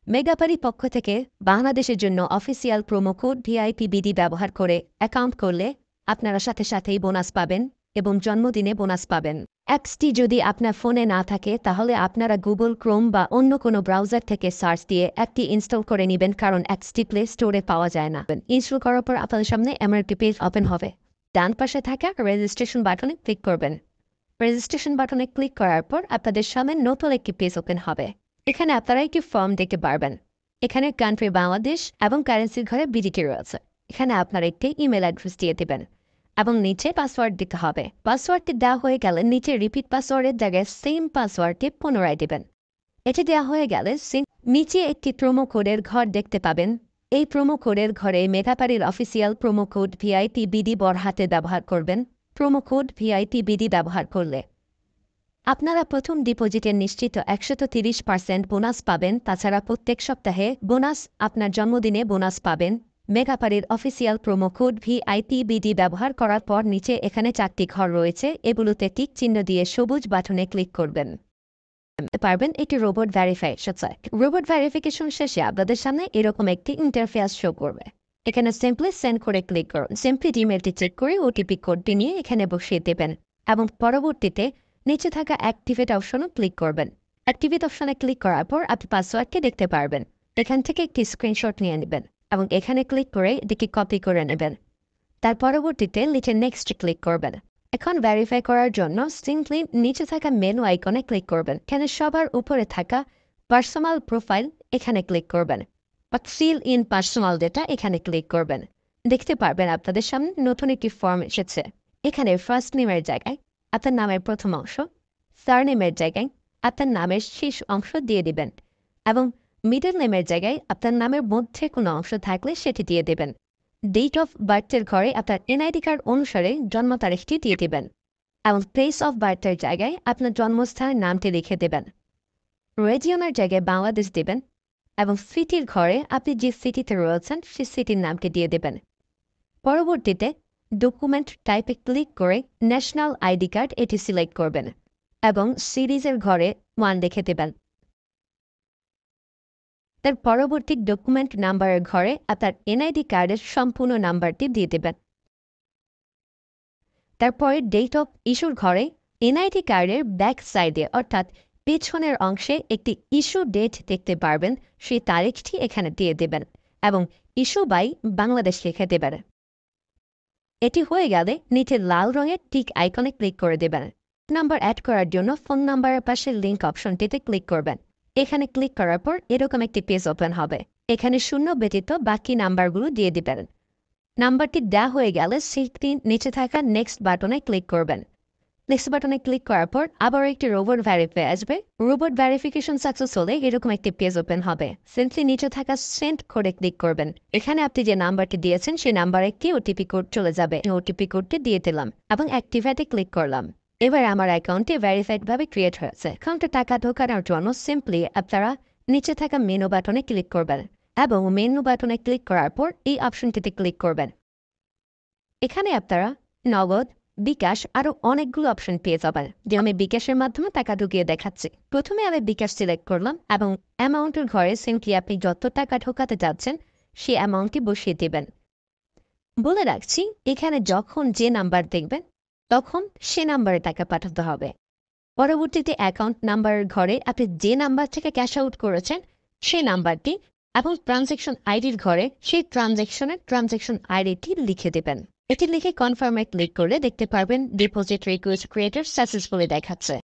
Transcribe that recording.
মেগাপারি পক্ষ থেকে বাংলাদেশের জন্য অফিসিয়াল প্রোমো কোড ভিআইপিবিডি ব্যবহার করে অ্যাকাউন্ট করলে আপনারা সাথে সাথেই বোনাস পাবেন এবং জন্মদিনে বোনাস পাবেন। অ্যাপসটি যদি আপনার ফোনে না থাকে তাহলে আপনারা গুগল ক্রোম বা অন্য কোনো ব্রাউজার থেকে সার্চ দিয়ে অ্যাপটি ইনস্টল করে নেবেন, কারণ অ্যাপসটি প্লে স্টোরে পাওয়া যায় না। ইনস্টল করার পর আপনাদের সামনে এমন একটি পেজ ওপেন হবে। ডান পাশে থাকা রেজিস্ট্রেশন বাটনে ক্লিক করবেন। রেজিস্ট্রেশন বাটনে ক্লিক করার পর আপনাদের সামনে নতুন একটি পেজ ওপেন হবে। এখানে আপনারা একটি ফর্ম দেখতে পারবেন। এখানে কান্ট্রি বাংলাদেশ এবং কারেন্সির ঘরে বিডিটি রয়েছে। এখানে আপনারা একটি ইমেল অ্যাড্রেস দিয়ে দেবেন এবং নিচে পাসওয়ার্ড দিতে হবে। পাসওয়ার্ডটি দেওয়া হয়ে গেলে নিচে রিপিট পাসওয়ার্ডের জায়গায় সেম পাসওয়ার্ডটি পুনরায় দেবেন। এটি দেওয়া হয়ে গেলে নিচে একটি প্রোমো কোডের ঘর দেখতে পাবেন। এই প্রোমো কোডের ঘরে মেগাপারির অফিসিয়াল প্রোমো কোড ভিআইপিবিডি বড়হাতে ব্যবহার করবেন। প্রোমো কোড ভিআইপিবিডি ব্যবহার করলে আপনারা প্রথম ডিপোজিটের নিশ্চিত 130% বোনাস পাবেন। তাছাড়া প্রত্যেক সপ্তাহে বোনাস, আপনার জন্মদিনে বোনাস পাবেন। মেগাপারির অফিসিয়াল প্রোমো কোড ভিআইপিবিডি ব্যবহার করার পর নিচে এখানে 4টি ঘর রয়েছে, এগুলোতে টিক চিহ্ন দিয়ে সবুজ বাটনে ক্লিক করবেন। পারবেন এটি রোবট ভেরিফিকেশন। রোবট ভেরিফিকেশন শেষে আপনাদের সামনে এরকম একটি ইন্টারফেস শো করবে। এখানে সিম্পলি সেন্ড করে ক্লিক করুন। সিম্পলি ইমেলটি চেক করে ওটিপি কোডটি নিয়ে এখানে বসিয়ে দেবেন এবং পরবর্তীতে নিচে থাকা অ্যাক্টিভেট অপশনে ক্লিক করবেন। অ্যাক্টিভেট অপশনে ক্লিক করার পর আপনি পাসওয়ার্ডটি দেখতে পারবেন। এখান থেকে একটি স্ক্রিনশট নিয়ে নেবেন এবং এখানে ক্লিক করে এটিকে কপি করে নেবেন। তার পরবর্তীতে নিচে নেক্সট ক্লিক করবেন। এখন ভেরিফাই করার জন্য সিম্পলি নিচে থাকা মেনু আইকনে ক্লিক করবেন। এখানে সবার উপরে থাকা পার্সোনাল প্রোফাইল এখানে ক্লিক করবেন বা ফিল ইন পার্সোনাল ডেটা এখানে ক্লিক করবেন। দেখতে পারবেন আপনাদের সামনে নতুন একটি ফর্ম এসেছে। এখানে ফার্স্ট নেমের জায়গায় আপনার নামের প্রথম অংশ, সারনেমের জায়গায় আপনার নামের শেষ অংশ দিয়ে দিবেন এবং মিডল নেমের জায়গায় আপনার নামের মধ্যে কোনো অংশ থাকলে সেটি দিয়ে দেবেন। ডেট অফ বার্থের ঘরে আপনার এনআইডি কার্ড অনুসারে জন্ম তারিখটি দিয়ে দেবেন এবং প্লেস অফ বার্থের জায়গায় আপনার জন্মস্থানের নামটি লিখে দেবেন। রিজিয়নের জায়গায় বাংলাদেশ দেবেন এবং সিটির ঘরে আপনি যে সিটিতে রয়েছেন সেই সিটির নামটি দিয়ে দেবেন। পরবর্তীতে ডকুমেন্ট টাইপে ক্লিক করে ন্যাশনাল আইডি কার্ড এটি সিলেক্ট করবেন এবং সিরিজের ঘরে 1 লিখে দেবেন। তার পরবর্তী ডকুমেন্ট নাম্বারের ঘরে আপনার এনআইডি কার্ডের সম্পূর্ণ নাম্বারটি দিয়ে দেবেন। তারপরে ডেট অফ ইস্যুর ঘরে এনআইডি কার্ডের ব্যাক সাইডে অর্থাৎ পেছনের অংশে একটি ইস্যু ডেট দেখতে পারবেন, সেই তারিখটি এখানে দিয়ে দেবেন এবং ইস্যু বাই বাংলাদেশ লিখে দেবেন। এটি হয়ে গেলে নিচে লাল রঙের টিক আইকনে ক্লিক করে দেবেন। নাম্বার অ্যাড করার জন্য ফোন নাম্বারের পাশে লিঙ্ক অপশনটিতে ক্লিক করবেন। এখানে ক্লিক করার পর এরকম একটি পেজ ওপেন হবে। এখানে 0 ব্যতীত বাকি নাম্বারগুলো দিয়ে দিবেন। নাম্বারটি দেওয়া হয়ে গেলে সেটি নিচে থাকা নেক্সট বাটনে ক্লিক করবেন। নেক্সট বাটনে ক্লিক করার পর আবার একটি রোবট ভেরিফাই আসবে। রোবট ভেরিফিকেশন সাকসেস হলে এরকম একটি পেজ ওপেন হবে। সিম্পলি নিচে থাকা সেন্ড কোডে ক্লিক করবেন। এখানে আপনি যে নাম্বারটি দিয়েছেন সেই নাম্বারে একটি ওটিপি কোড চলে যাবে। ওটিপি কোডটি দিয়ে দিলাম এবং অ্যাক্টিভেটে ক্লিক করলাম। এবার আমার অ্যাকাউন্টে ভেরিফাইডভাবে ক্রিয়েট হয়েছে। অ্যাকাউন্টে টাকা ঢোকানোর জন্য সিম্পলি আপনারা নিচে থাকা মেনু বাটনে ক্লিক করবেন এবং মেনু বাটনে ক্লিক করার পর এই অপশনটিতে ক্লিক করবেন। এখানে আপনারা নগদ, বিকাশ আরও অনেকগুলো অপশন পেয়ে যাবেন, যে আমি বিকাশের মাধ্যমে টাকা ঢুকিয়ে দেখাচ্ছি। প্রথমে আমি বিকাশ সিলেক্ট করলাম এবং অ্যামাউন্টের ঘরে সিম্পলি আপনি যত টাকা ঢোকাতে যাচ্ছেন সেই অ্যামাউন্টটি বসিয়ে দেবেন। বলে রাখছি, এখানে যখন যে নাম্বার দেখবেন তখন সে নাম্বারে টাকা পাঠাতে হবে। পরবর্তীতে অ্যাকাউন্ট নাম্বারের ঘরে আপনি যে নাম্বার থেকে ক্যাশ আউট করেছেন সেই নাম্বারটি এবং ট্রানজ্যাকশন আইডির ঘরে সেই ট্রানজ্যাকশন আইডিটি লিখে দেবেন। এটি লিখে কনফার্মে ক্লিক করলে দেখতে পারবেন ডিপোজিট রিকোয়েস্ট ক্রিয়েটেড সাকসেসফুলি দেখাচ্ছে।